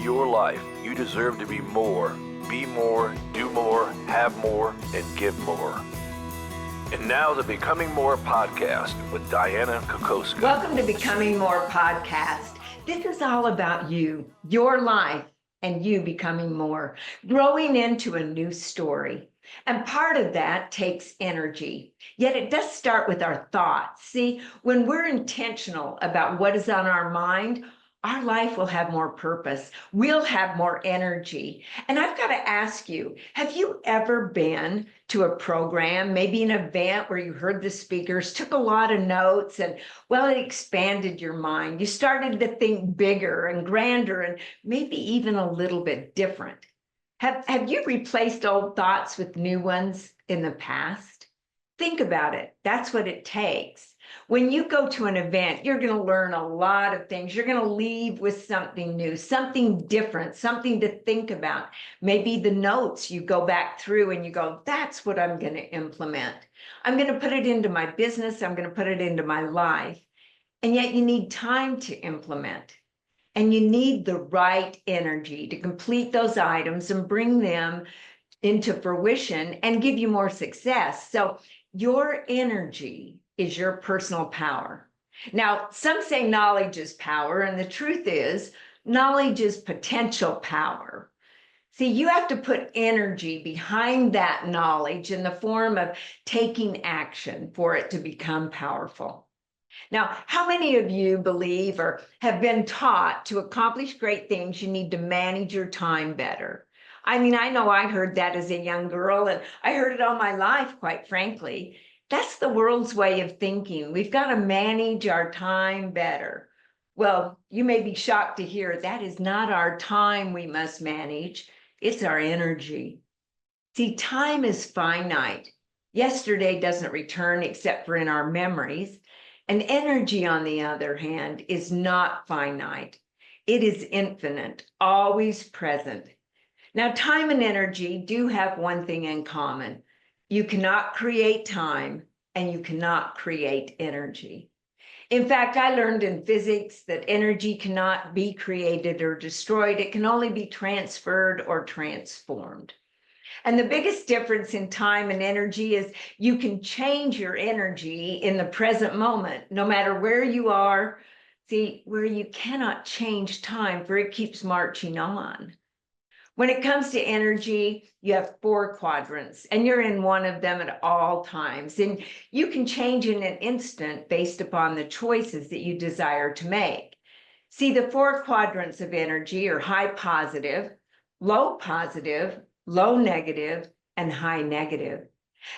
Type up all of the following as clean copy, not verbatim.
your life, you deserve to be more, be more, do more, have more, and give more. And now the Becoming More podcast with Dianna Kokoszka. Welcome to Becoming More podcast. This is all about you, your life, and you becoming more, growing into a new story. And part of that takes energy. Yet it does start with our thoughts. See, when we're intentional about what is on our mind, our life will have more purpose. We'll have more energy. And I've got to ask you, have you ever been to a program, maybe an event where you heard the speakers, took a lot of notes, and well, it expanded your mind. You started to think bigger and grander and maybe even a little bit different. Have you replaced old thoughts with new ones in the past? Think about it. That's what it takes. When you go to an event, you're going to learn a lot of things. You're going to leave with something new, something different, something to think about. Maybe the notes you go back through and you go, that's what I'm going to implement. I'm going to put it into my business. I'm going to put it into my life. And yet you need time to implement. And you need the right energy to complete those items and bring them into fruition and give you more success. So your energy is your personal power. Now, some say knowledge is power, and the truth is knowledge is potential power. See, you have to put energy behind that knowledge in the form of taking action for it to become powerful. Now, how many of you believe or have been taught to accomplish great things, you need to manage your time better? I mean, I know I heard that as a young girl, and I heard it all my life, quite frankly. That's the world's way of thinking. We've got to manage our time better. Well, you may be shocked to hear that is not our time we must manage. It's our energy. See, time is finite. Yesterday doesn't return except for in our memories. And energy, on the other hand, is not finite. It is infinite, always present. Now, time and energy do have one thing in common. You cannot create time and you cannot create energy. In fact, I learned in physics that energy cannot be created or destroyed. It can only be transferred or transformed. And the biggest difference in time and energy is you can change your energy in the present moment, no matter where you are. See, where you cannot change time, for it keeps marching on. When it comes to energy, you have 4 quadrants, and you're in one of them at all times. And you can change in an instant based upon the choices that you desire to make. See, the 4 quadrants of energy are high positive, low negative, and high negative.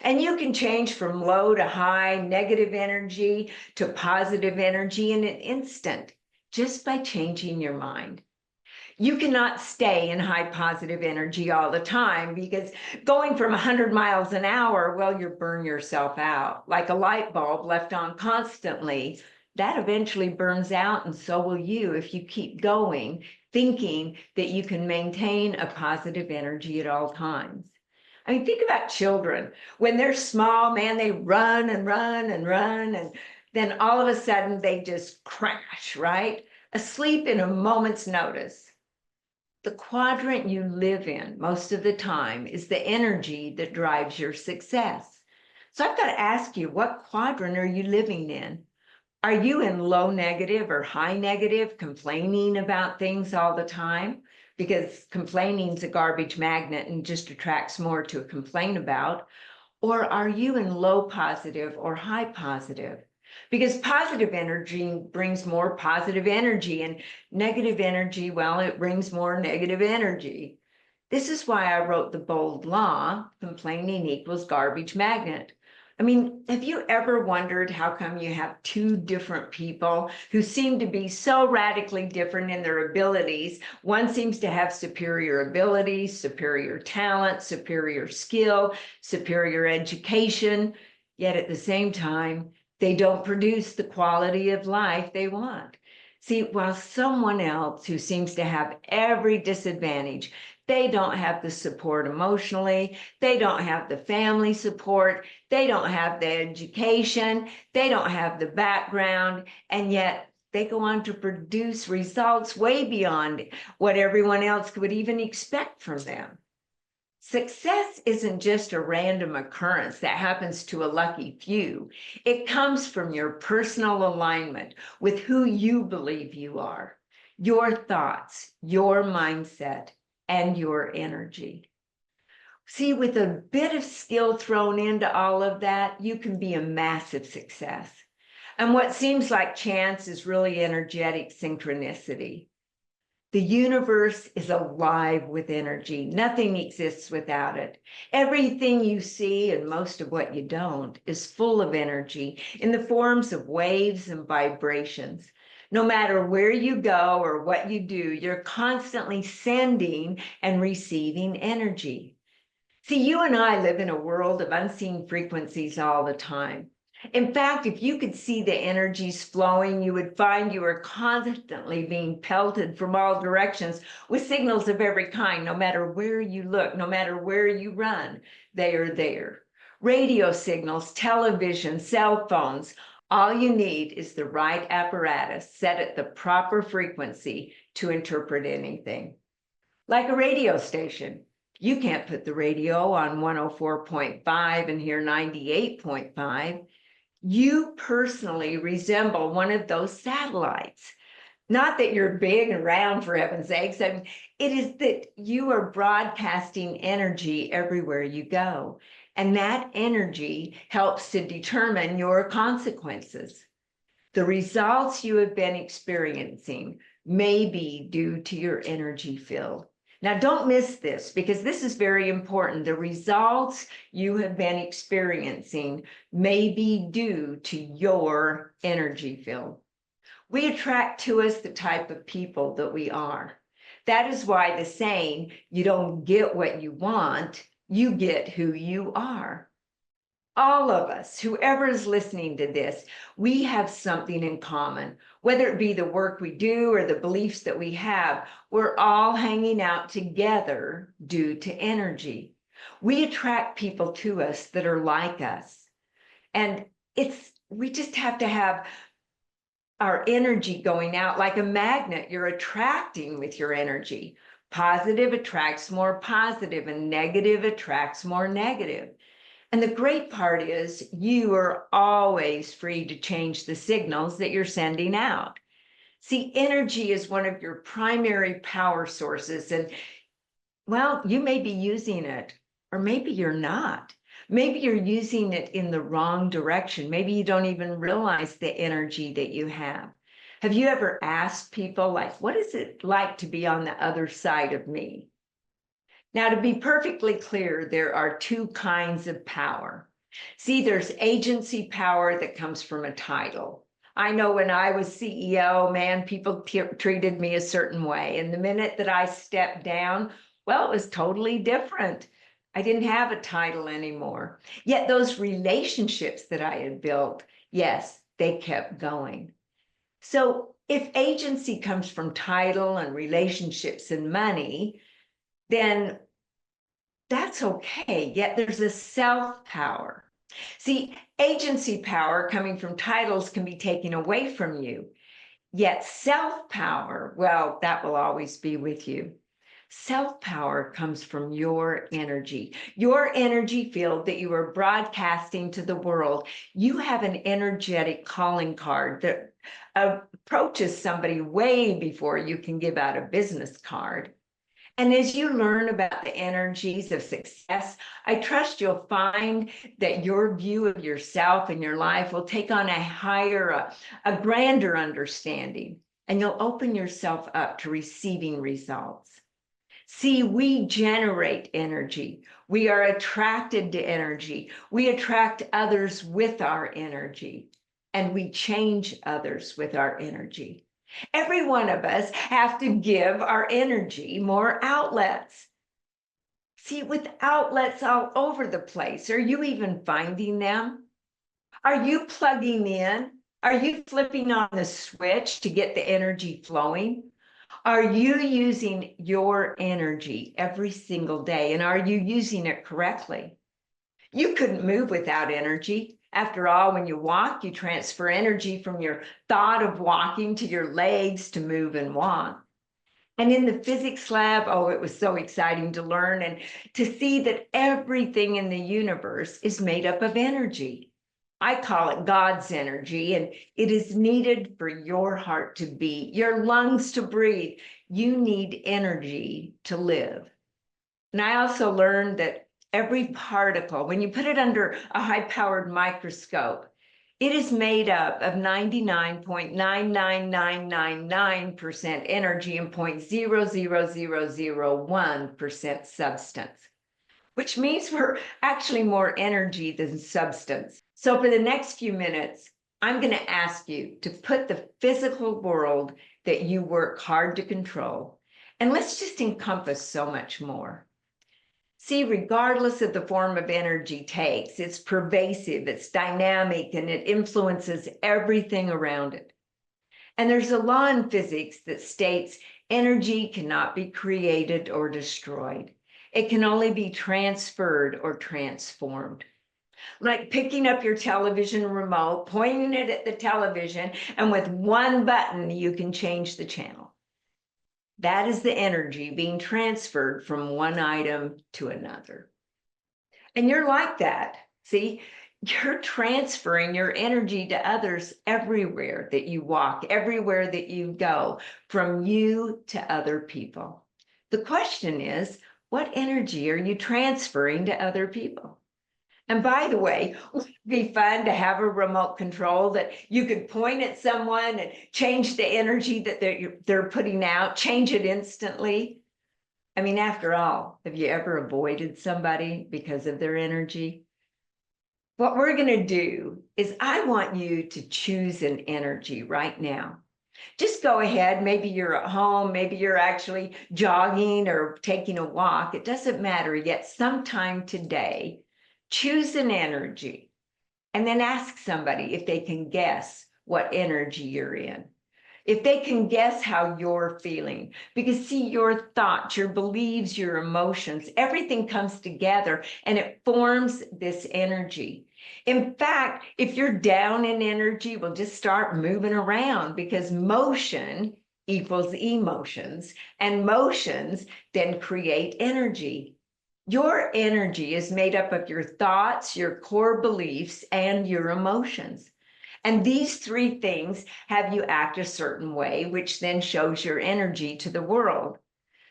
And you can change from low to high negative energy to positive energy in an instant, just by changing your mind. You cannot stay in high positive energy all the time, because going from 100 miles an hour, well, you burn yourself out. Like a light bulb left on constantly, that eventually burns out, and so will you if you keep going, thinking that you can maintain a positive energy at all times. I mean, think about children. When they're small, man, they run and run and run, and then all of a sudden they just crash, right? Asleep in a moment's notice. The quadrant you live in most of the time is the energy that drives your success. So I've got to ask you, what quadrant are you living in? Are you in low negative or high negative, complaining about things all the time? Because complaining is a garbage magnet and just attracts more to complain about. Or are you in low positive or high positive? Because positive energy brings more positive energy, and negative energy, well, it brings more negative energy. This is why I wrote the bold law, complaining equals garbage magnet. I mean, have you ever wondered how come you have 2 different people who seem to be so radically different in their abilities? One seems to have superior abilities, superior talent, superior skill, superior education, yet at the same time, they don't produce the quality of life they want. See, while someone else who seems to have every disadvantage, they don't have the support emotionally, they don't have the family support, they don't have the education, they don't have the background, and yet they go on to produce results way beyond what everyone else would even expect from them. Success isn't just a random occurrence that happens to a lucky few. It comes from your personal alignment with who you believe you are, your thoughts, your mindset, and your energy. See, with a bit of skill thrown into all of that, you can be a massive success. And what seems like chance is really energetic synchronicity. The universe is alive with energy. Nothing exists without it. Everything you see and most of what you don't is full of energy in the forms of waves and vibrations. No matter where you go or what you do, you're constantly sending and receiving energy. See, you and I live in a world of unseen frequencies all the time. In fact, if you could see the energies flowing, you would find you are constantly being pelted from all directions with signals of every kind. No matter where you look, no matter where you run, they are there. Radio signals, television, cell phones, all you need is the right apparatus set at the proper frequency to interpret anything. Like a radio station. You can't put the radio on 104.5 and hear 98.5. You personally resemble one of those satellites. Not that you're big and round, for heaven's sakes. I mean, it is that you are broadcasting energy everywhere you go. And that energy helps to determine your consequences. The results you have been experiencing may be due to your energy field. Now, don't miss this because this is very important. The results you have been experiencing may be due to your energy field. We attract to us the type of people that we are. That is why the saying, you don't get what you want, you get who you are. All of us, whoever is listening to this, we have something in common. Whether it be the work we do or the beliefs that we have, we're all hanging out together due to energy. We attract people to us that are like us. And we just have to have our energy going out like a magnet. You're attracting with your energy. Positive attracts more positive, and negative attracts more negative. And the great part is you are always free to change the signals that you're sending out. See, energy is one of your primary power sources. And, well, you may be using it, or maybe you're not. Maybe you're using it in the wrong direction. Maybe you don't even realize the energy that you have. Have you ever asked people, like, what is it like to be on the other side of me? Now, to be perfectly clear, there are two kinds of power. See, there's agency power that comes from a title. I know when I was CEO, man, people treated me a certain way. And the minute that I stepped down, well, it was totally different. I didn't have a title anymore. Yet those relationships that I had built, yes, they kept going. So if agency comes from title and relationships and money, then that's okay. Yet there's a self-power. See, agency power coming from titles can be taken away from you. Yet self-power, well, that will always be with you. Self-power comes from your energy field that you are broadcasting to the world. You have an energetic calling card that approaches somebody way before you can give out a business card. And as you learn about the energies of success, I trust you'll find that your view of yourself and your life will take on a higher, a grander understanding, and you'll open yourself up to receiving results. See, we generate energy. We are attracted to energy. We attract others with our energy, and we change others with our energy. Every one of us have to give our energy more outlets. See, with outlets all over the place, are you even finding them? Are you plugging in? Are you flipping on the switch to get the energy flowing? Are you using your energy every single day? And are you using it correctly? You couldn't move without energy. After all, when you walk, you transfer energy from your thought of walking to your legs to move and walk. And in the physics lab, oh, it was so exciting to learn and to see that everything in the universe is made up of energy. I call it God's energy, and it is needed for your heart to beat, your lungs to breathe. You need energy to live. And I also learned that every particle, when you put it under a high-powered microscope, it is made up of 99.99999% energy and 0.00001% substance, which means we're actually more energy than substance. So for the next few minutes, I'm going to ask you to put the physical world that you work hard to control, and let's just encompass so much more. See, regardless of the form of energy takes, it's pervasive, it's dynamic, and it influences everything around it. And there's a law in physics that states energy cannot be created or destroyed. It can only be transferred or transformed. Like picking up your television remote, pointing it at the television, and with one button, you can change the channel. That is the energy being transferred from one item to another. And you're like that. See, you're transferring your energy to others everywhere that you walk, everywhere that you go, from you to other people. The question is, what energy are you transferring to other people? And by the way, would it be fun to have a remote control that you could point at someone and change the energy that they're putting out, change it instantly? I mean, after all, have you ever avoided somebody because of their energy? What we're going to do is I want you to choose an energy right now. Just go ahead. Maybe you're at home, maybe you're actually jogging or taking a walk. It doesn't matter yet. Sometime today, choose an energy and then ask somebody if they can guess what energy you're in. If they can guess how you're feeling, because see, your thoughts, your beliefs, your emotions, everything comes together and it forms this energy. In fact, if you're down in energy, we'll just start moving around because motion equals emotions, and motions then create energy. Your energy is made up of your thoughts, your core beliefs, and your emotions. And these three things have you act a certain way, which then shows your energy to the world.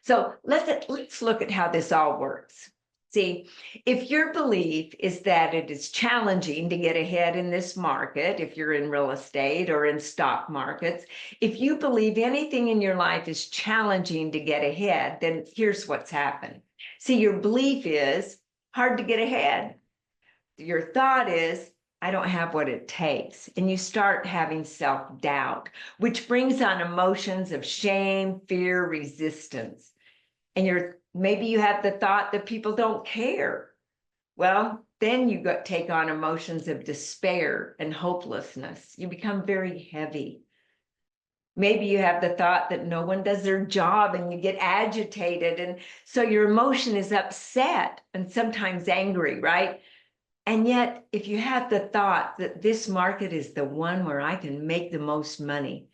So let's look at how this all works. See, if your belief is that it is challenging to get ahead in this market, if you're in real estate or in stock markets, if you believe anything in your life is challenging to get ahead, then here's what's happened. See, your belief is hard to get ahead. Your thought is, I don't have what it takes. And you start having self-doubt, which brings on emotions of shame, fear, resistance. And maybe you have the thought that people don't care. Well, then you take on emotions of despair and hopelessness. You become very heavy. Maybe you have the thought that no one does their job and you get agitated. And so your emotion is upset and sometimes angry, right? And yet, if you have the thought that this market is the one where I can make the most money,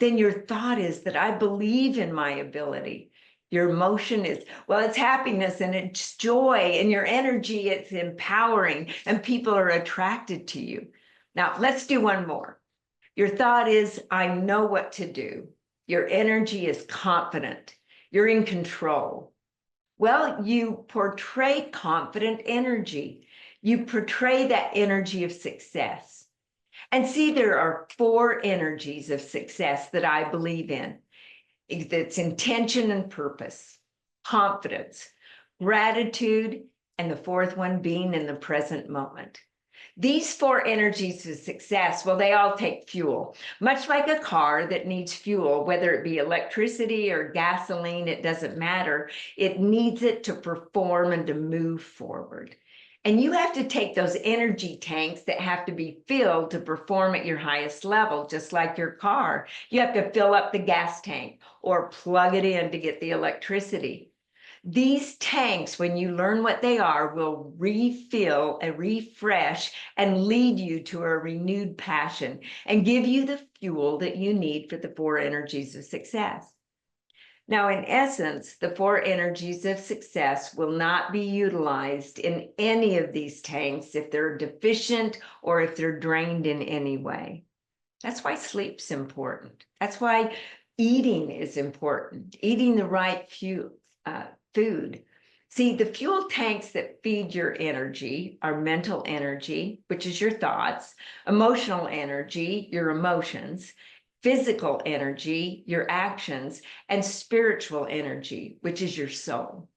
then your thought is that I believe in my ability. Your emotion is, well, it's happiness and it's joy, and your energy, it's empowering, and people are attracted to you. Now, let's do one more. Your thought is, I know what to do. Your energy is confident. You're in control. Well, you portray confident energy. You portray that energy of success. And see, there are four energies of success that I believe in. It's intention and purpose, confidence, gratitude, and the fourth one being in the present moment. These four energies of success, well, they all take fuel. Much like a car that needs fuel, whether it be electricity or gasoline, it doesn't matter. It needs it to perform and to move forward. And you have to take those energy tanks that have to be filled to perform at your highest level, just like your car. You have to fill up the gas tank or plug it in to get the electricity. These tanks, when you learn what they are, will refill and refresh and lead you to a renewed passion and give you the fuel that you need for the four energies of success. Now, in essence, the four energies of success will not be utilized in any of these tanks if they're deficient or if they're drained in any way. That's why sleep's important. That's why eating is important, eating the right food. See, the fuel tanks that feed your energy are mental energy, which is your thoughts, emotional energy, your emotions, physical energy, your actions, and spiritual energy, which is your soul.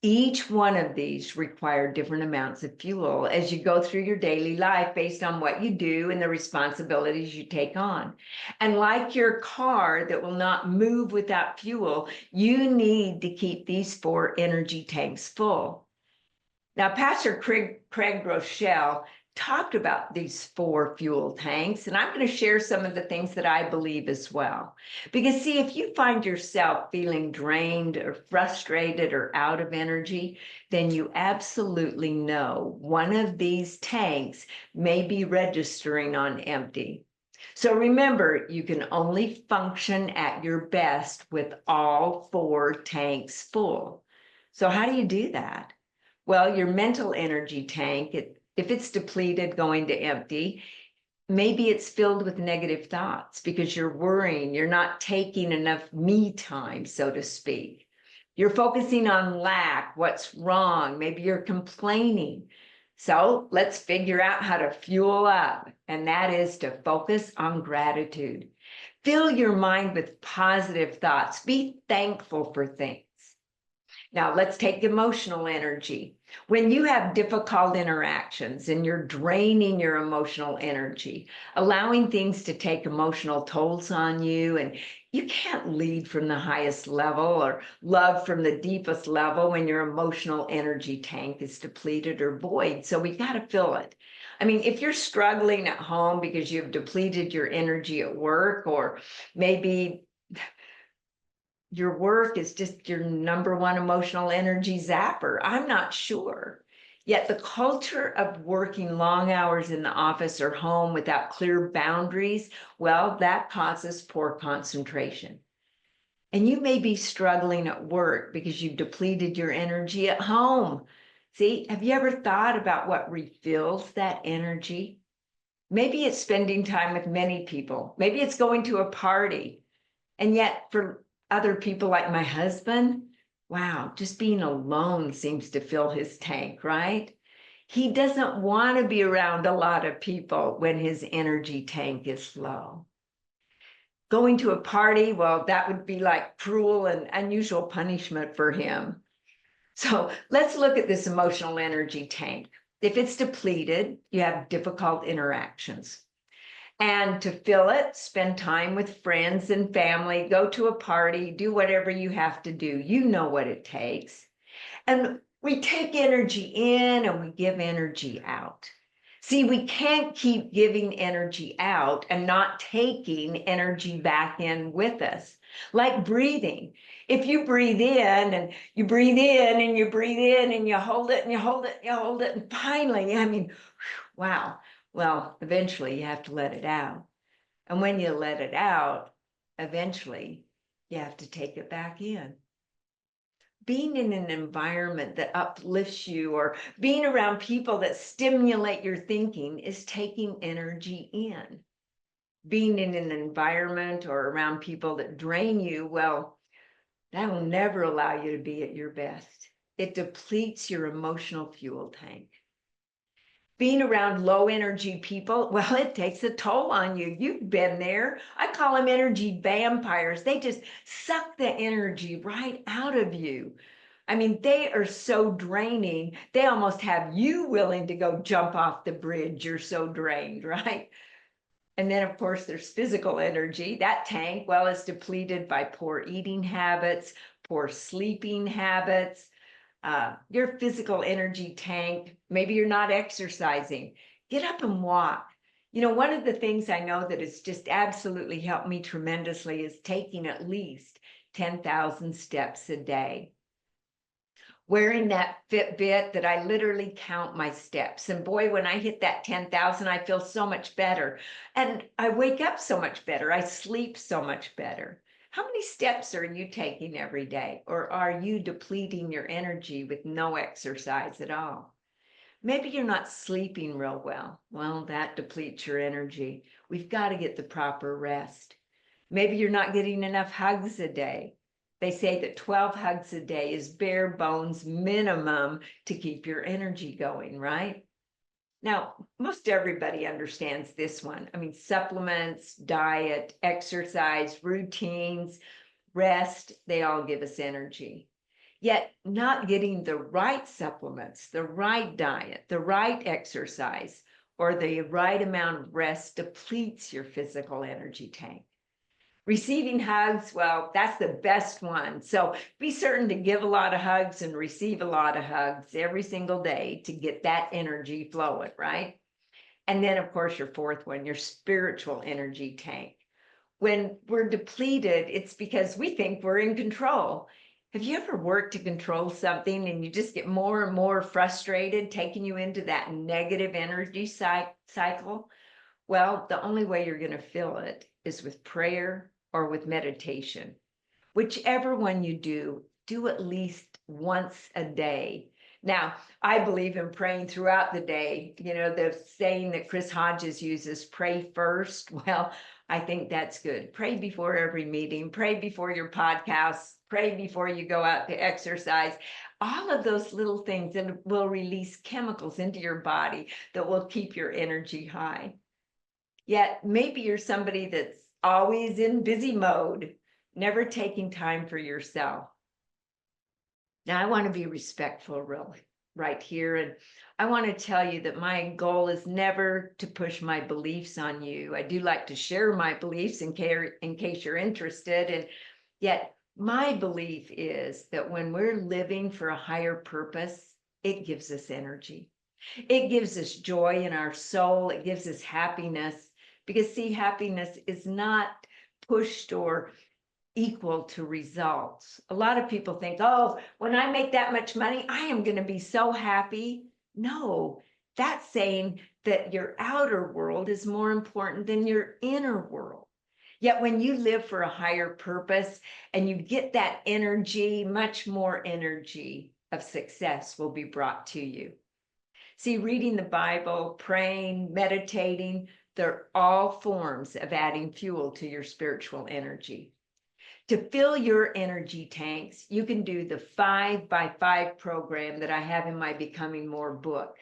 Each one of these require different amounts of fuel as you go through your daily life based on what you do and the responsibilities you take on. And like your car that will not move without fuel, you need to keep these four energy tanks full. Now, Pastor Craig Groeschel talked about these four fuel tanks, and I'm going to share some of the things that I believe as well. Because see, if you find yourself feeling drained or frustrated or out of energy, then you absolutely know one of these tanks may be registering on empty. So remember, you can only function at your best with all four tanks full. So how do you do that? Well, your mental energy tank, if it's depleted, going to empty, maybe it's filled with negative thoughts because you're worrying, you're not taking enough me time, so to speak. You're focusing on lack, what's wrong, maybe you're complaining. So let's figure out how to fuel up, and that is to focus on gratitude. Fill your mind with positive thoughts. Be thankful for things. Now, let's take emotional energy. When you have difficult interactions and you're draining your emotional energy, allowing things to take emotional tolls on you, and you can't lead from the highest level or love from the deepest level when your emotional energy tank is depleted or void. So we got to fill it. I mean, if you're struggling at home because you've depleted your energy at work, or maybe your work is just your number one emotional energy zapper, I'm not sure. Yet the culture of working long hours in the office or home without clear boundaries, well, that causes poor concentration. And you may be struggling at work because you've depleted your energy at home. See, have you ever thought about what refills that energy? Maybe it's spending time with many people. Maybe it's going to a party. And yet for other people like my husband, wow, just being alone seems to fill his tank, right? He doesn't want to be around a lot of people when his energy tank is low. Going to a party, well, that would be like cruel and unusual punishment for him. So let's look at this emotional energy tank. If it's depleted, you have difficult interactions. And to fill it, spend time with friends and family, go to a party, do whatever you have to do. You know what it takes. And we take energy in and we give energy out. See, we can't keep giving energy out and not taking energy back in with us. Like breathing. If you breathe in and you breathe in and you breathe in and you hold it and you hold it and you hold it, and finally, I mean, wow. Well, eventually you have to let it out. And when you let it out, eventually you have to take it back in. Being in an environment that uplifts you or being around people that stimulate your thinking is taking energy in. Being in an environment or around people that drain you, well, that will never allow you to be at your best. It depletes your emotional fuel tank. Being around low energy people, well, it takes a toll on you. You've been there. I call them energy vampires. They just suck the energy right out of you. I mean, they are so draining. They almost have you willing to go jump off the bridge. You're so drained, right? And then, of course, there's physical energy. That tank, well, is depleted by poor eating habits, poor sleeping habits, your physical energy tank. Maybe you're not exercising. Get up and walk. You know, one of the things I know that has just absolutely helped me tremendously is taking at least 10,000 steps a day. wearing that Fitbit that I literally count my steps. And boy, when I hit that 10,000, I feel so much better. And I wake up so much better. I sleep so much better. How many steps are you taking every day? Or are you depleting your energy with no exercise at all? Maybe you're not sleeping real well. Well, that depletes your energy. We've got to get the proper rest. Maybe you're not getting enough hugs a day. They say that 12 hugs a day is bare bones minimum to keep your energy going, right? Now, most everybody understands this one. I mean, supplements, diet, exercise, routines, rest, they all give us energy. Yet not getting the right supplements, the right diet, the right exercise, or the right amount of rest depletes your physical energy tank. Receiving hugs, well, that's the best one. So be certain to give a lot of hugs and receive a lot of hugs every single day to get that energy flowing, right? And then, of course, your fourth one, your spiritual energy tank. When we're depleted, it's because we think we're in control. Have you ever worked to control something and you just get more and more frustrated, taking you into that negative energy cycle? Well, the only way you're going to feel it is with prayer or with meditation. Whichever one you do at least once a day. Now, I believe in praying throughout the day. You know, the saying that Chris Hodges uses, pray first. Well, I think that's good. Pray before every meeting, pray before your podcasts, pray before you go out to exercise. All of those little things that will release chemicals into your body that will keep your energy high. Yet maybe you're somebody that's always in busy mode, never taking time for yourself. Now, I want to be respectful right here. And I want to tell you that my goal is never to push my beliefs on you. I do like to share my beliefs in case you're interested. And yet my belief is that when we're living for a higher purpose, it gives us energy. It gives us joy in our soul. It gives us happiness. Because see, happiness is not pushed or equal to results. A lot of people think, oh, when I make that much money, I am going to be so happy. No, that's saying that your outer world is more important than your inner world. Yet when you live for a higher purpose and you get that energy, much more energy of success will be brought to you. See, reading the Bible, praying, meditating, they're all forms of adding fuel to your spiritual energy. To fill your energy tanks, you can do the 5x5 program that I have in my Becoming More book.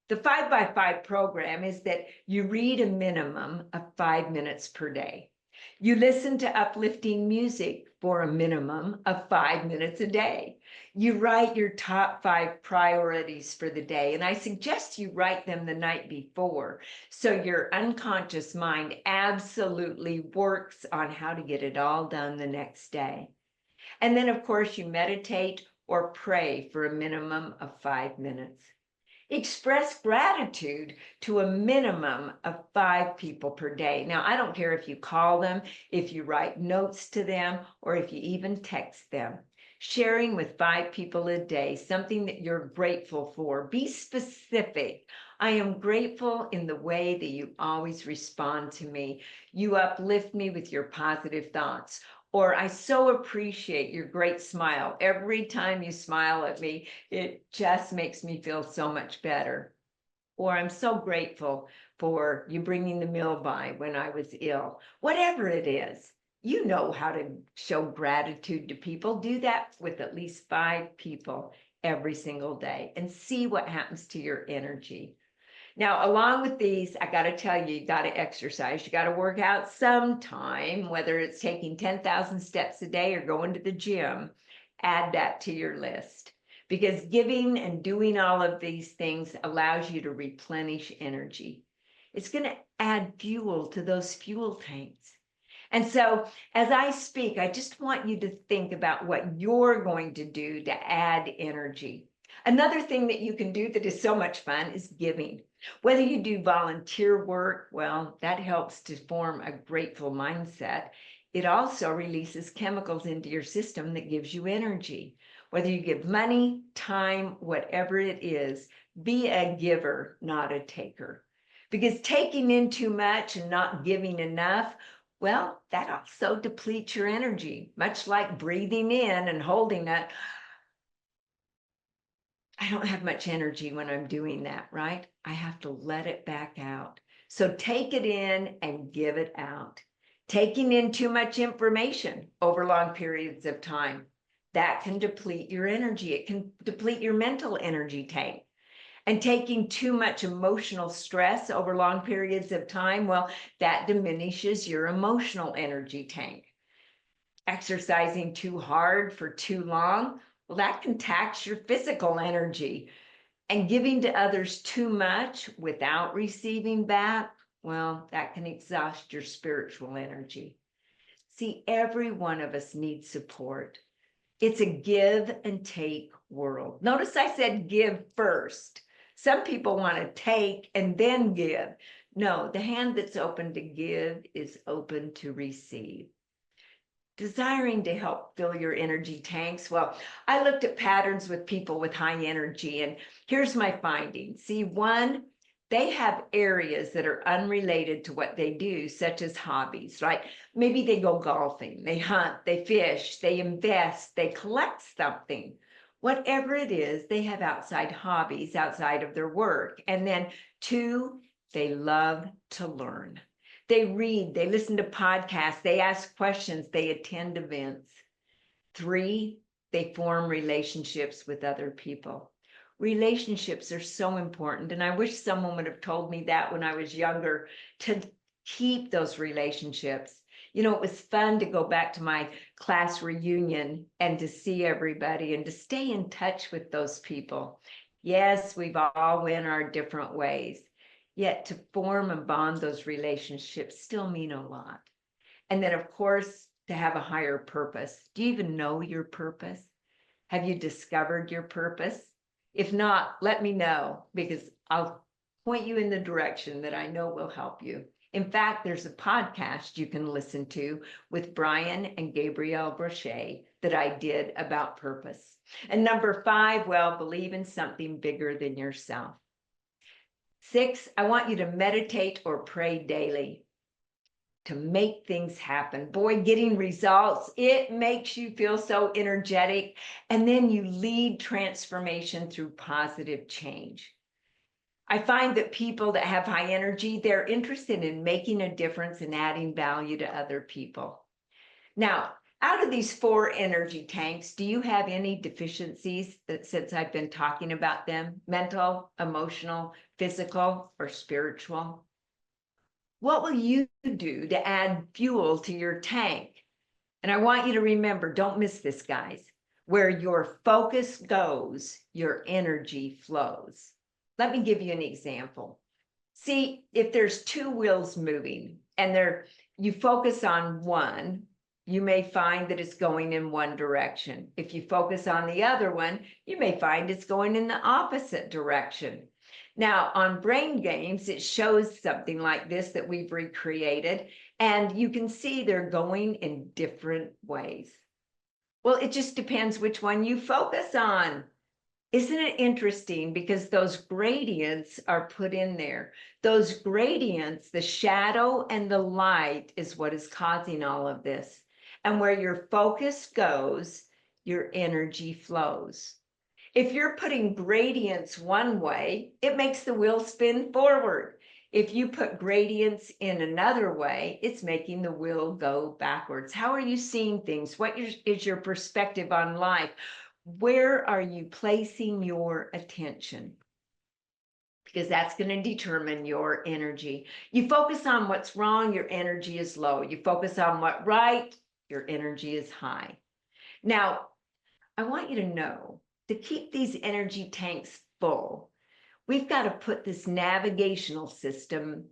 The 5x5 program is that you read a minimum of 5 minutes per day. You listen to uplifting music for a minimum of 5 minutes a day. You write your top 5 priorities for the day, and I suggest you write them the night before so your unconscious mind absolutely works on how to get it all done the next day. And then, of course, you meditate or pray for a minimum of 5 minutes. Express gratitude to a minimum of 5 people per day. Now, I don't care if you call them, if you write notes to them, or if you even text them. Sharing with 5 people a day, something that you're grateful for. Be specific. I am grateful in the way that you always respond to me. You uplift me with your positive thoughts. Or I so appreciate your great smile. Every time you smile at me, it just makes me feel so much better. Or I'm so grateful for you bringing the meal by when I was ill. Whatever it is, you know how to show gratitude to people. Do that with at least 5 people every single day and see what happens to your energy. Now, along with these, I got to tell you, you got to exercise. You got to work out sometime, whether it's taking 10,000 steps a day or going to the gym. Add that to your list because giving and doing all of these things allows you to replenish energy. It's going to add fuel to those fuel tanks. And so as I speak, I just want you to think about what you're going to do to add energy. Another thing that you can do that is so much fun is giving. Whether you do volunteer work, well, that helps to form a grateful mindset. It also releases chemicals into your system that gives you energy. Whether you give money, time, whatever it is, be a giver, not a taker. Because taking in too much and not giving enough, well, that also depletes your energy, much like breathing in and holding that. I don't have much energy when I'm doing that, right? I have to let it back out. So take it in and give it out. Taking in too much information over long periods of time, that can deplete your energy. It can deplete your mental energy tank. And taking too much emotional stress over long periods of time, well, that diminishes your emotional energy tank. Exercising too hard for too long, well, that can tax your physical energy. And giving to others too much without receiving back, well, that can exhaust your spiritual energy. See, every one of us needs support. It's a give and take world. Notice I said give first. Some people want to take and then give. No, the hand that's open to give is open to receive. Desiring to help fill your energy tanks. Well, I looked at patterns with people with high energy, and here's my finding. See, one, they have areas that are unrelated to what they do, such as hobbies, right? Maybe they go golfing, they hunt, they fish, they invest, they collect something. Whatever it is, they have outside hobbies outside of their work. And then two, they love to learn. They read, they listen to podcasts, they ask questions, they attend events. Three, they form relationships with other people. Relationships are so important. And I wish someone would have told me that when I was younger, to keep those relationships. You know, it was fun to go back to my class reunion and to see everybody and to stay in touch with those people. Yes, we've all went our different ways. Yet to form and bond those relationships still mean a lot. And then, of course, to have a higher purpose. Do you even know your purpose? Have you discovered your purpose? If not, let me know, because I'll point you in the direction that I know will help you. In fact, there's a podcast you can listen to with Brian and Gabrielle Brochet that I did about purpose. And number 5, well, believe in something bigger than yourself. 6, I want you to meditate or pray daily to make things happen. Boy, getting results, it makes you feel so energetic. And then you lead transformation through positive change. I find that people that have high energy, they're interested in making a difference and adding value to other people. Now, out of these 4 energy tanks, do you have any deficiencies that, since I've been talking about them? Mental, emotional, physical, or spiritual? What will you do to add fuel to your tank? And I want you to remember, don't miss this, guys. Where your focus goes, your energy flows. Let me give you an example. See, if there's 2 wheels moving and you focus on one, you may find that it's going in one direction. If you focus on the other one, you may find it's going in the opposite direction. Now, on Brain Games, it shows something like this that we've recreated, and you can see they're going in different ways. Well, it just depends which one you focus on. Isn't it interesting? Because those gradients are put in there. Those gradients, the shadow and the light, is what is causing all of this. And where your focus goes, your energy flows. If you're putting gradients one way, it makes the wheel spin forward. If you put gradients in another way, it's making the wheel go backwards. How are you seeing things? What is your perspective on life? Where are you placing your attention? Because that's going to determine your energy. You focus on what's wrong, your energy is low. You focus on what's right, your energy is high. Now, I want you to know, to keep these energy tanks full, we've got to put this navigational system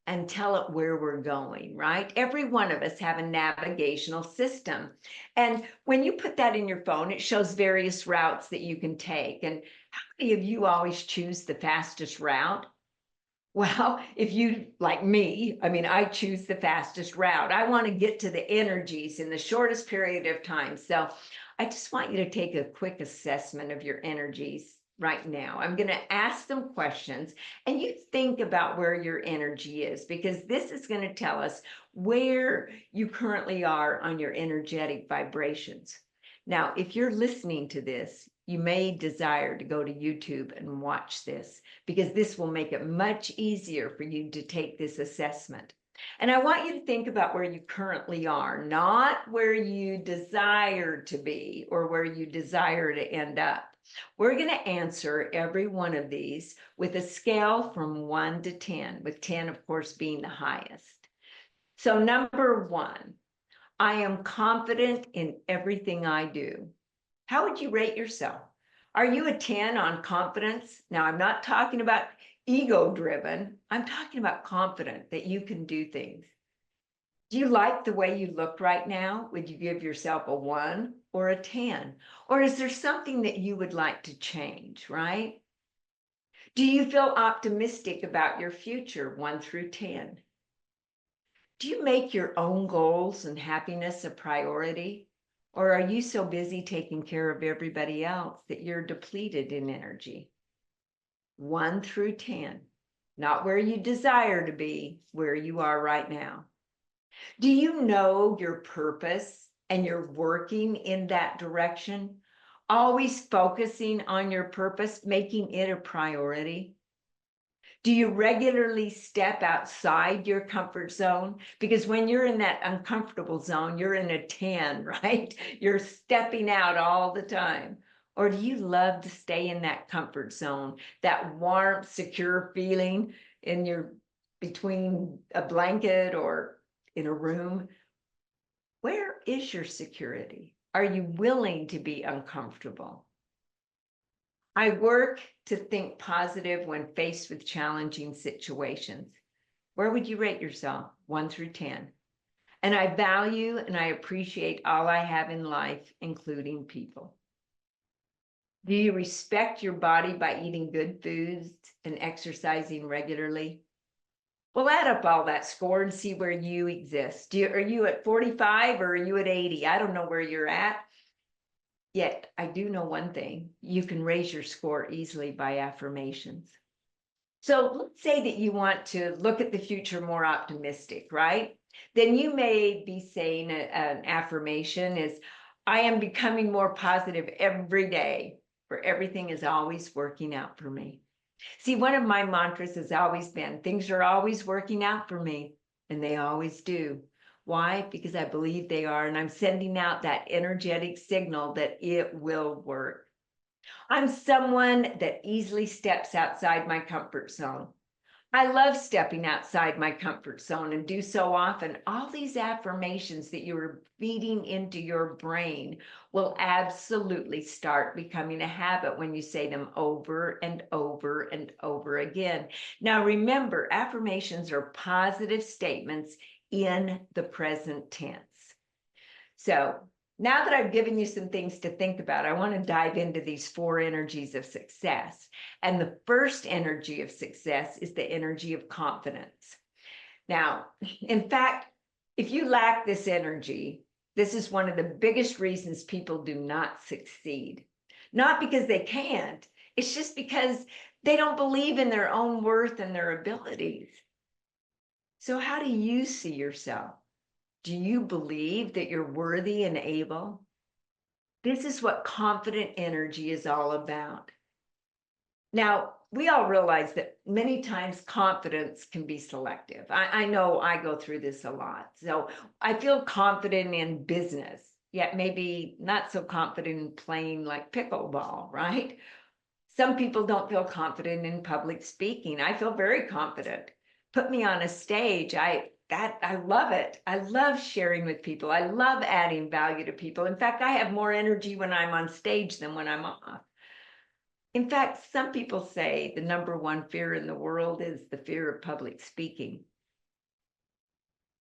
and tell it where we're going, right? Every one of us have a navigational system. And when you put that in your phone, it shows various routes that you can take. And how many of you always choose the fastest route? Well, if you like me, I mean, I choose the fastest route. I want to get to the energies in the shortest period of time. So I just want you to take a quick assessment of your energies right now. I'm going to ask them questions and you think about where your energy is, because this is going to tell us where you currently are on your energetic vibrations. Now, if you're listening to this, you may desire to go to YouTube and watch this, because this will make it much easier for you to take this assessment. And I want you to think about where you currently are, not where you desire to be or where you desire to end up. We're going to answer every one of these with a scale from 1 to 10, with 10, of course, being the highest. So number 1, I am confident in everything I do. How would you rate yourself? Are you a 10 on confidence? Now, I'm not talking about ego driven. I'm talking about confident that you can do things. Do you like the way you look right now? Would you give yourself a 1 or a 10? Or is there something that you would like to change, right? Do you feel optimistic about your future, 1 through 10? Do you make your own goals and happiness a priority? Or are you so busy taking care of everybody else that you're depleted in energy? 1 through 10, not where you desire to be, where you are right now. Do you know your purpose and you're working in that direction? Always focusing on your purpose, making it a priority? Do you regularly step outside your comfort zone? Because when you're in that uncomfortable zone, you're in a 10, right? You're stepping out all the time. Or do you love to stay in that comfort zone, that warm, secure feeling in your between a blanket or in a room? Where is your security? Are you willing to be uncomfortable? I work to think positive when faced with challenging situations. Where would you rate yourself? 1 through 10. And I value and I appreciate all I have in life, including people. Do you respect your body by eating good foods and exercising regularly? We'll add up all that score and see where you exist. Are you at 45 or are you at 80? I don't know where you're at. Yet I do know one thing, you can raise your score easily by affirmations. So let's say that you want to look at the future more optimistic, right? Then you may be saying an affirmation is, I am becoming more positive every day, for everything is always working out for me. See, one of my mantras has always been, things are always working out for me, and they always do. Why? Because I believe they are, and I'm sending out that energetic signal that it will work. I'm someone that easily steps outside my comfort zone. I love stepping outside my comfort zone and do so often. All these affirmations that you're feeding into your brain will absolutely start becoming a habit when you say them over and over and over again. Now, remember, affirmations are positive statements in the present tense. So now that I've given you some things to think about, I want to dive into these 4 energies of success. And the first energy of success is the energy of confidence. Now, in fact, if you lack this energy, this is one of the biggest reasons people do not succeed. Not because they can't, it's just because they don't believe in their own worth and their abilities. So how do you see yourself? Do you believe that you're worthy and able? This is what confident energy is all about. Now, we all realize that many times confidence can be selective. I know I go through this a lot. So I feel confident in business, yet maybe not so confident in playing like pickleball, right? Some people don't feel confident in public speaking. I feel very confident. Put me on a stage, I love it. I love sharing with people. I love adding value to people. In fact, I have more energy when I'm on stage than when I'm off. In fact, some people say the number 1 fear in the world is the fear of public speaking.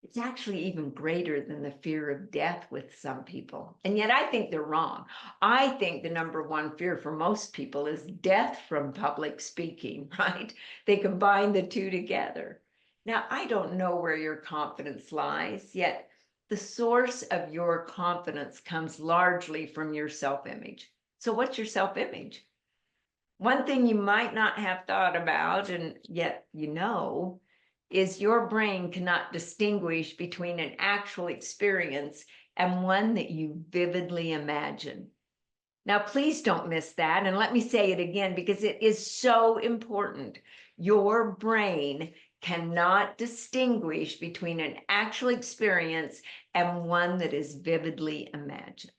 It's actually even greater than the fear of death with some people. And yet I think they're wrong. I think the number one fear for most people is death from public speaking, right? They combine the two together. Now, I don't know where your confidence lies, yet the source of your confidence comes largely from your self-image. So what's your self-image? One thing you might not have thought about, and yet is your brain cannot distinguish between an actual experience and one that you vividly imagine. Now, please don't miss that. And let me say it again, because it is so important. Your brain cannot distinguish between an actual experience and one that is vividly imagined.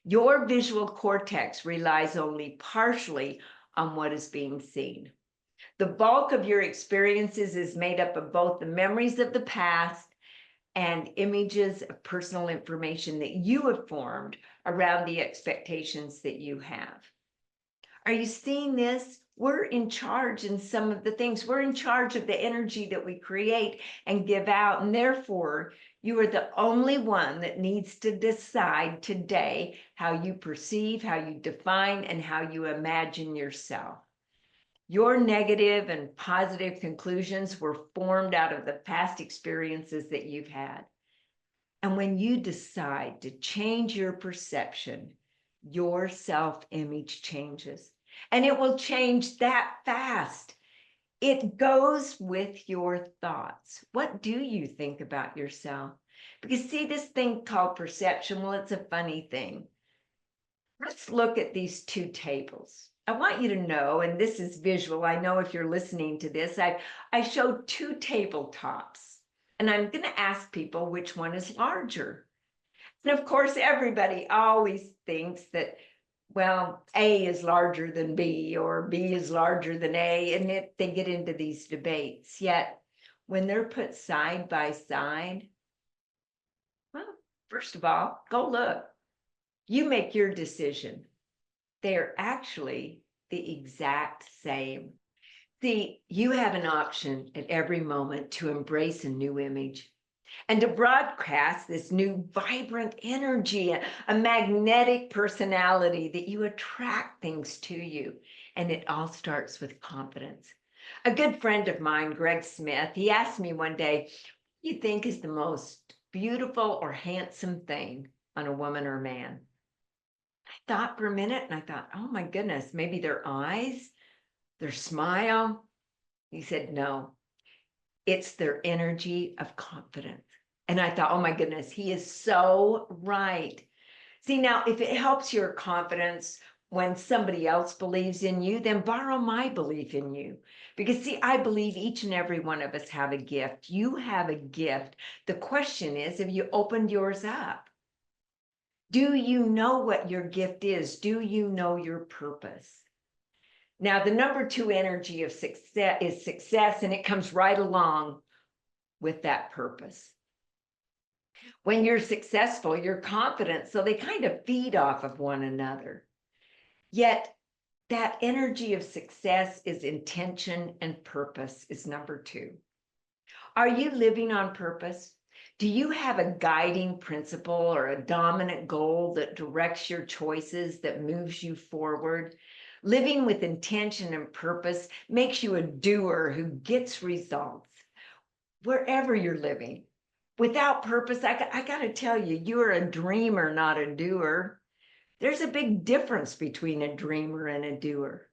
Your visual cortex relies only partially on what is being seen. The bulk of your experiences is made up of both the memories of the past and images of personal information that you have formed around the expectations that you have. Are you seeing this? We're in charge in some of the things. We're in charge of the energy that we create and give out. And therefore, you are the only one that needs to decide today how you perceive, how you define, and how you imagine yourself. Your negative and positive conclusions were formed out of the past experiences that you've had. And when you decide to change your perception, your self-image changes. And it will change that fast. It goes with your thoughts. What do you think about yourself? Because see, this thing called perception, well, it's a funny thing. Let's look at these two tables. I want you to know, and this is visual. I know if you're listening to this, I showed two tabletops, and I'm going to ask people which one is larger. And of course, everybody always thinks that, well, A is larger than B, or B is larger than A, and they get into these debates. Yet, when they're put side by side, well, first of all, go look. You make your decision. They're actually the exact same. See, you have an option at every moment to embrace a new image and to broadcast this new vibrant energy, a magnetic personality that you attract things to you. And it all starts with confidence. A good friend of mine, Greg Smith, he asked me one day, what do you think is the most beautiful or handsome thing on a woman or man? I thought for a minute and I thought, oh my goodness, maybe their eyes, their smile. He said, no, it's their energy of confidence. And I thought, oh my goodness, he is so right. See, now, if it helps your confidence when somebody else believes in you, then borrow my belief in you. Because see, I believe each and every one of us have a gift. You have a gift. The question is, have you opened yours up? Do you know what your gift is? Do you know your purpose? Now, the number two energy of success is success, and it comes right along with that purpose. When you're successful, you're confident, so they kind of feed off of one another. Yet, that energy of success is intention, and purpose is number two. Are you living on purpose? Do you have a guiding principle or a dominant goal that directs your choices, that moves you forward? Living with intention and purpose makes you a doer who gets results wherever you're living. Without purpose, I got to tell you, you're a dreamer, not a doer. There's a big difference between a dreamer and a doer.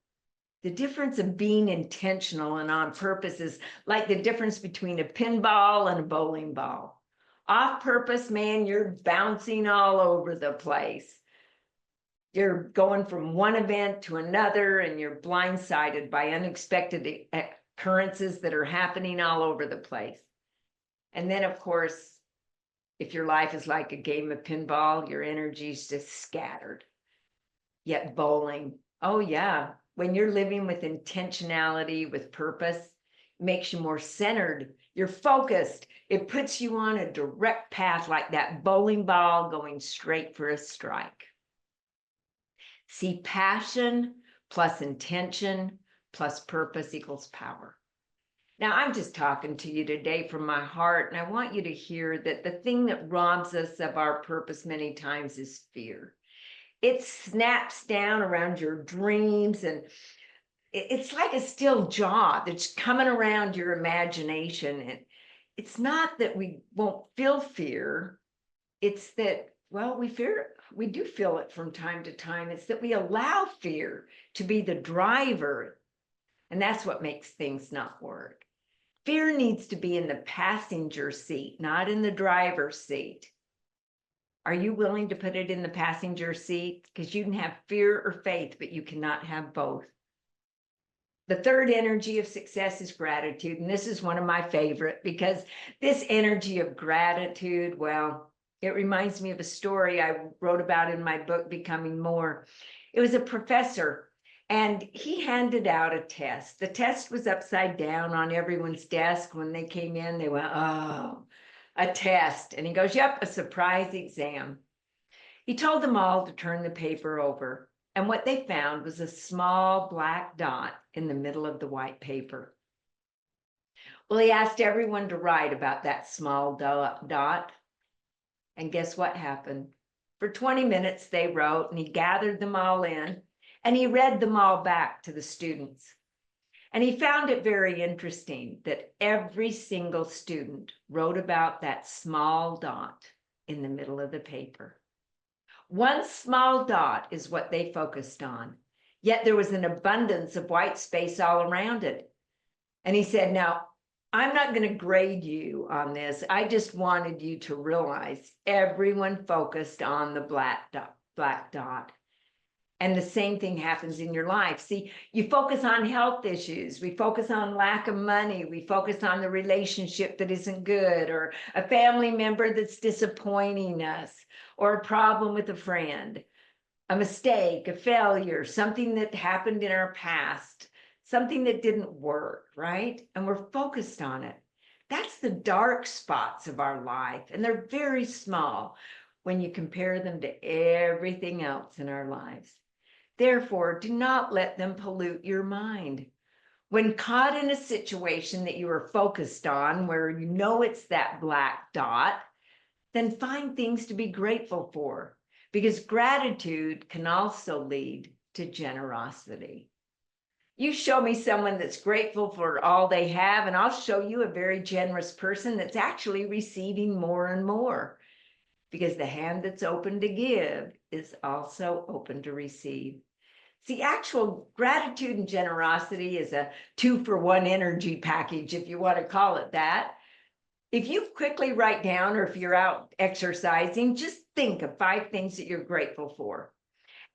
The difference of being intentional and on purpose is like the difference between a pinball and a bowling ball. Off purpose, man, you're bouncing all over the place. You're going from one event to another, and you're blindsided by unexpected occurrences that are happening all over the place. And then, of course, if your life is like a game of pinball, your energy's just scattered. Yet bowling, oh yeah, when you're living with intentionality, with purpose, it makes you more centered. You're focused. It puts you on a direct path like that bowling ball going straight for a strike. See, passion plus intention plus purpose equals power. Now, I'm just talking to you today from my heart, and I want you to hear that the thing that robs us of our purpose many times is fear. It snaps down around your dreams, and it's like a steel jaw that's coming around your imagination. And it's not that we won't feel fear, it's that, well, we do feel it from time to time. It's that we allow fear to be the driver, and that's what makes things not work. Fear needs to be in the passenger seat, not in the driver's seat. Are you willing to put it in the passenger seat? Because you can have fear or faith, but you cannot have both. The third energy of success is gratitude. And this is one of my favorite, because this energy of gratitude, well, it reminds me of a story I wrote about in my book, Becoming More. It was a professor, and he handed out a test. The test was upside down on everyone's desk. When they came in, they went, oh, a test. And he goes, yep, a surprise exam. He told them all to turn the paper over. And what they found was a small black dot in the middle of the white paper. Well, he asked everyone to write about that small dot. And guess what happened? For 20 minutes, they wrote, and he gathered them all in, and he read them all back to the students. And he found it very interesting that every single student wrote about that small dot in the middle of the paper. One small dot is what they focused on, yet there was an abundance of white space all around it. And he said, now, I'm not going to grade you on this. I just wanted you to realize everyone focused on the black dot. And the same thing happens in your life. See, you focus on health issues. We focus on lack of money. We focus on the relationship that isn't good, or a family member that's disappointing us, or a problem with a friend, a mistake, a failure, something that happened in our past, something that didn't work, right? And we're focused on it. That's the dark spots of our life. And they're very small when you compare them to everything else in our lives. Therefore, do not let them pollute your mind. When caught in a situation that you are focused on, where you know it's that black dot, then find things to be grateful for, because gratitude can also lead to generosity. You show me someone that's grateful for all they have, and I'll show you a very generous person that's actually receiving more and more, because the hand that's open to give is also open to receive. See, actual gratitude and generosity is a 2-for-1 energy package, if you want to call it that. If you quickly write down, or if you're out exercising, just think of 5 things that you're grateful for.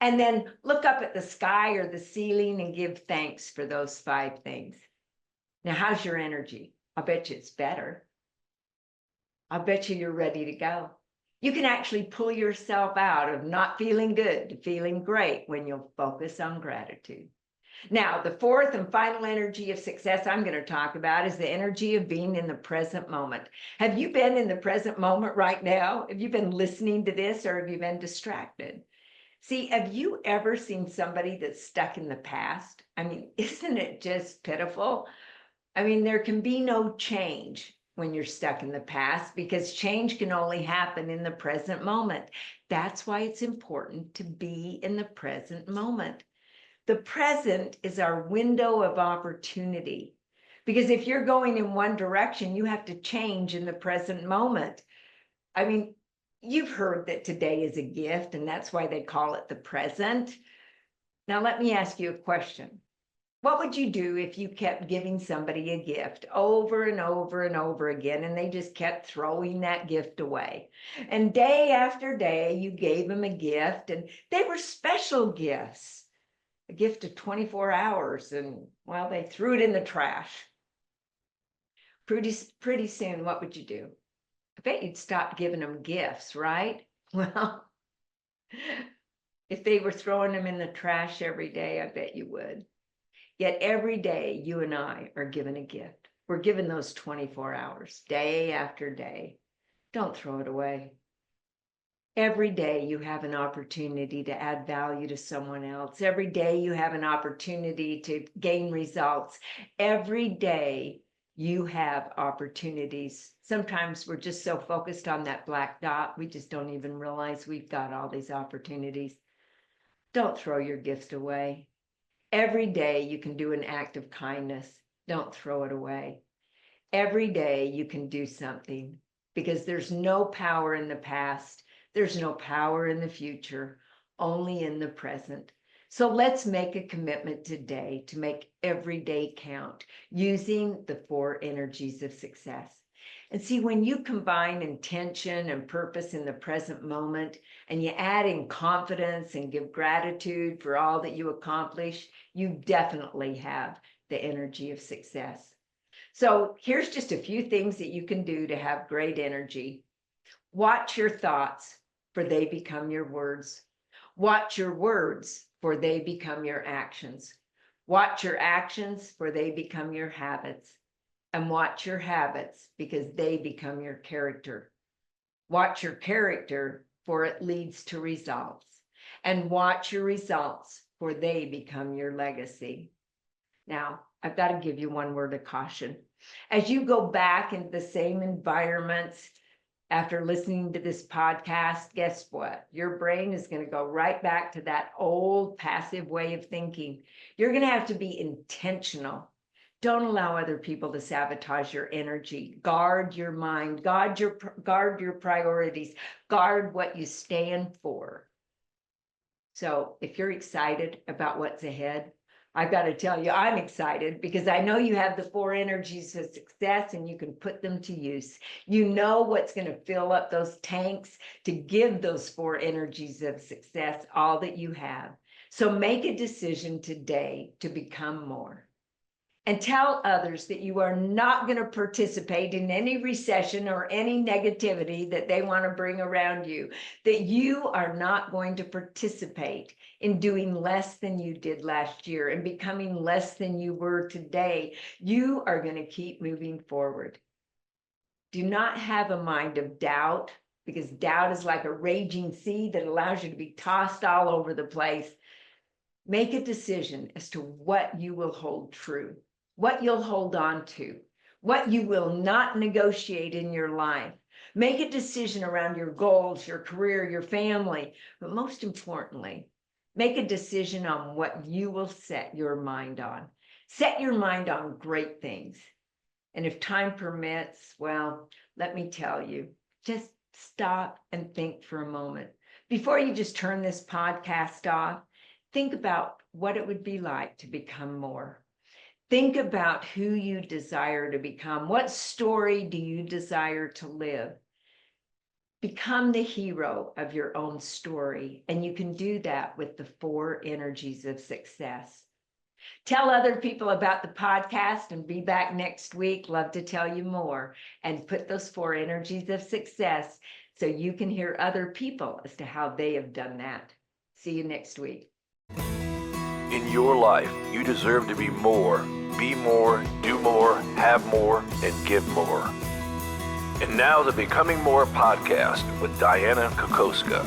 And then look up at the sky or the ceiling and give thanks for those 5 things. Now, how's your energy? I'll bet you it's better. I'll bet you're ready to go. You can actually pull yourself out of not feeling good to feeling great when you'll focus on gratitude. Now, the fourth and final energy of success I'm going to talk about is the energy of being in the present moment. Have you been in the present moment right now? Have you been listening to this, or have you been distracted? See, have you ever seen somebody that's stuck in the past? I mean, isn't it just pitiful? I mean, there can be no change when you're stuck in the past, because change can only happen in the present moment. That's why it's important to be in the present moment. The present is our window of opportunity, because if you're going in one direction, you have to change in the present moment. I mean, you've heard that today is a gift, and that's why they call it the present. Now, let me ask you a question. What would you do if you kept giving somebody a gift over and over and over again, and they just kept throwing that gift away? And day after day, you gave them a gift, and they were special gifts, a gift of 24 hours, and, well, they threw it in the trash. Pretty soon, what would you do? I bet you'd stop giving them gifts, right? Well, if they were throwing them in the trash every day, I bet you would. Yet every day, you and I are given a gift. We're given those 24 hours, day after day. Don't throw it away. Every day you have an opportunity to add value to someone else. Every day you have an opportunity to gain results. Every day You have opportunities. Sometimes we're just so focused on that black dot, we just don't even realize we've got all these opportunities. Don't throw your gift away. Every day you can do an act of kindness. Don't throw it away. Every day you can do something, because there's no power in the past. There's no power in the future, only in the present. So let's make a commitment today to make every day count using the four energies of success. And see, when you combine intention and purpose in the present moment, and you add in confidence and give gratitude for all that you accomplish, you definitely have the energy of success. So here's just a few things that you can do to have great energy. Watch your thoughts, for they become your words. Watch your words, for they become your actions. Watch your actions, for they become your habits. And watch your habits, because they become your character. Watch your character, for it leads to results. And watch your results, for they become your legacy. Now, I've got to give you one word of caution. As you go back into the same environments after listening to this podcast, guess what? Your brain is going to go right back to that old passive way of thinking. You're going to have to be intentional. Don't allow other people to sabotage your energy. Guard your mind, guard your priorities, guard what you stand for. So if you're excited about what's ahead, I've got to tell you, I'm excited, because I know you have the four energies of success and you can put them to use. You know what's going to fill up those tanks to give those four energies of success all that you have. So make a decision today to become more. And tell others that you are not going to participate in any recession or any negativity that they want to bring around you, that you are not going to participate in doing less than you did last year and becoming less than you were today. You are going to keep moving forward. Do not have a mind of doubt, because doubt is like a raging sea that allows you to be tossed all over the place. Make a decision as to what you will hold true, what you'll hold on to, what you will not negotiate in your life. Make a decision around your goals, your career, your family, but most importantly, make a decision on what you will set your mind on. Set your mind on great things. And if time permits, well, let me tell you, just stop and think for a moment. Before you just turn this podcast off, think about what it would be like to become more. Think about who you desire to become. What story do you desire to live? Become the hero of your own story, and you can do that with the four energies of success. Tell other people about the podcast and be back next week. Love to tell you more, and put those four energies of success so you can hear other people as to how they have done that. See you next week. In your life, you deserve to be more, do more, have more, and give more. And now the Becoming More podcast with Dianna Kokoszka.